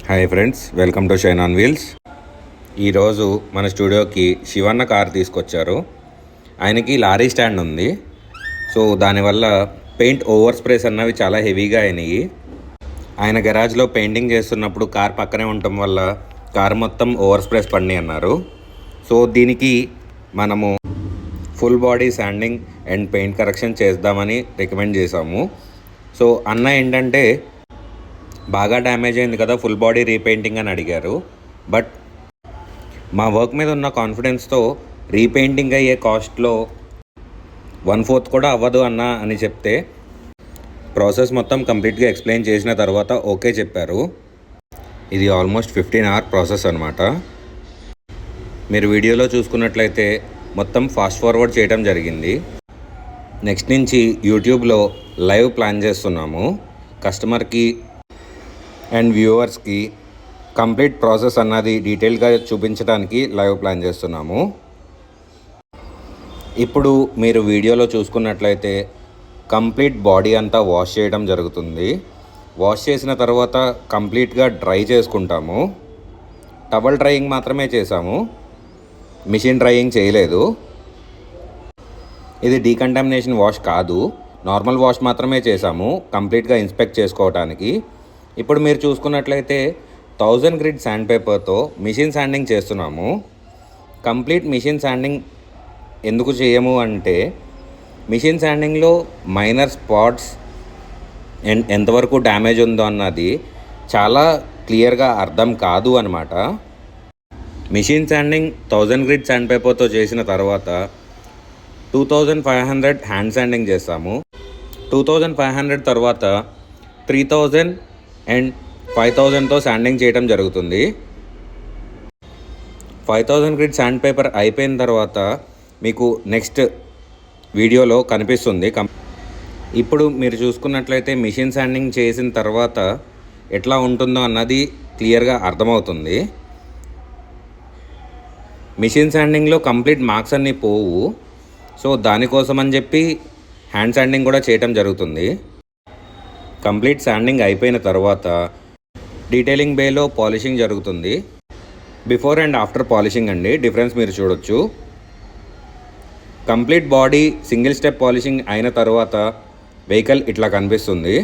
Hi friends, welcome to shine on wheels. ఈరోజు మన స్టూడియోకి శివన్న కార్ తీసుకొచ్చారు. ఆయనకి లారీ స్టాండ్ ఉంది. సో దానివల్ల పెయింట్ ఓవర్ స్ప్రేస్ అన్నవి చాలా హెవీగా అయినాయి. ఆయన గరాజ్లో పెయింటింగ్ చేస్తున్నప్పుడు కార్ పక్కనే ఉండటం వల్ల కార్ మొత్తం ఓవర్ స్ప్రేస్ పడినాయి అన్నారు. సో దీనికి మనము full body sanding and paint correction చేద్దామని రికమెండ్ చేసాము. సో అన్న ఏంటంటే బాగా డ్యామేజ్ అయింది కదా, ఫుల్ బాడీ రీపెయింటింగ్ అని అడిగారు. బట్ మా వర్క్ మీద ఉన్న కాన్ఫిడెన్స్తో రీపెయింటింగ్ అయ్యే కాస్ట్లో 1/4 కూడా అవ్వదు అన్న అని చెప్తే ప్రాసెస్ మొత్తం కంప్లీట్గా ఎక్స్ప్లెయిన్ చేసిన తర్వాత ఓకే చెప్పారు. ఇది ఆల్మోస్ట్ 15 hour ప్రాసెస్ అనమాట. మీరు వీడియోలో చూసుకున్నట్లయితే మొత్తం ఫాస్ట్ ఫార్వర్డ్ చేయడం జరిగింది. నెక్స్ట్ నుంచి యూట్యూబ్లో లైవ్ ప్లాన్ చేస్తున్నాము. కస్టమర్కి అండ్ వ్యూవర్స్కి కంప్లీట్ ప్రాసెస్ అన్నది డీటెయిల్గా చూపించడానికి లైవ్ ప్లాన్ చేస్తున్నాము. ఇప్పుడు మీరు వీడియోలో చూసుకున్నట్లయితే కంప్లీట్ బాడీ అంతా వాష్ చేయడం జరుగుతుంది. వాష్ చేసిన తర్వాత కంప్లీట్గా డ్రై చేసుకుంటాము. టవల్ డ్రైయింగ్ మాత్రమే చేసాము, మిషన్ డ్రైయింగ్ చేయలేదు. ఇది డీకంటామినేషన్ వాష్ కాదు, నార్మల్ వాష్ మాత్రమే చేసాము కంప్లీట్గా ఇన్స్పెక్ట్ చేసుకోవడానికి. ఇప్పుడు మీరు చూసుకున్నట్లయితే 1000 grit శాండ్ పేపర్తో మిషన్ శాండింగ్ చేస్తున్నాము. కంప్లీట్ మిషన్ శాండింగ్ ఎందుకు చేయము అంటే మిషన్ శాండింగ్లో మైనర్ స్పాట్స్ అండ్ ఎంతవరకు డ్యామేజ్ ఉందో అన్నది చాలా క్లియర్గా అర్థం కాదు అన్నమాట. మిషన్ శాండింగ్ 1000 grit శాండ్ పేపర్తో చేసిన తర్వాత 2500 హ్యాండ్ శాండింగ్ చేస్తాము. 2500 తర్వాత 3000 అండ్ 5000తో శాండింగ్ చేయడం జరుగుతుంది. 5000 grit శాండ్ పేపర్ అయిపోయిన తర్వాత మీకు నెక్స్ట్ వీడియోలో కనిపిస్తుంది. ఇప్పుడు మీరు చూసుకున్నట్లయితే మిషన్ శాండింగ్ చేసిన తర్వాత ఎట్లా ఉంటుందో అన్నది క్లియర్గా అర్థమవుతుంది. మిషన్ శాండింగ్లో కంప్లీట్ మార్క్స్ అన్నీ పోవు. సో దానికోసం అని చెప్పి హ్యాండ్ శాండింగ్ కూడా చేయటం జరుగుతుంది. కంప్లీట్ శాండింగ్ అయిపోయిన తర్వాత డీటెయిలింగ్ బేలో పాలిషింగ్ జరుగుతుంది. బిఫోర్ అండ్ ఆఫ్టర్ పాలిషింగ్ అండి, డిఫరెన్స్ మీరు చూడొచ్చు. Complete body single step polishing అయిన తర్వాత వెహికల్ ఇట్లా కనిపిస్తుంది.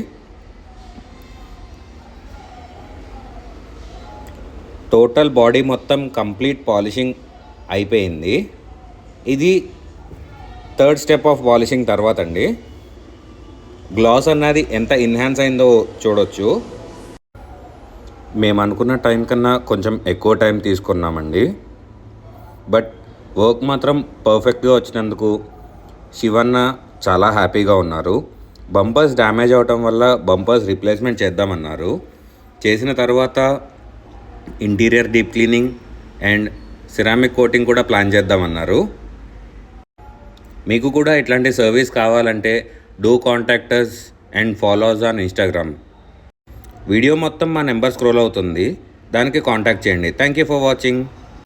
టోటల్ బాడీ మొత్తం కంప్లీట్ పాలిషింగ్ అయిపోయింది. ఇది 3rd స్టెప్ ఆఫ్ పాలిషింగ్ తర్వాత అండి. గ్లాస్ అన్నది ఎంత ఎన్హాన్స్ అయిందో చూడొచ్చు. మేము అనుకున్న టైం కన్నా కొంచెం ఎక్కువ టైం తీసుకున్నామండి. బట్ వర్క్ మాత్రం పర్ఫెక్ట్గా వచ్చినందుకు శివన్న చాలా హ్యాపీగా ఉన్నారు. బంపర్స్ డ్యామేజ్ అవటం వల్ల బంపర్స్ రీప్లేస్మెంట్ చేద్దామన్నారు. చేసిన తర్వాత interior deep cleaning and ceramic coating కూడా ప్లాన్ చేద్దామన్నారు. మీకు కూడా ఇట్లాంటి సర్వీస్ కావాలంటే do contact us and follow us on Instagram. Video మొత్తం మా నెంబర్ స్క్రోల్ అవుతుంది, దానికి కాంటాక్ట్ చేయండి. Thank you for watching.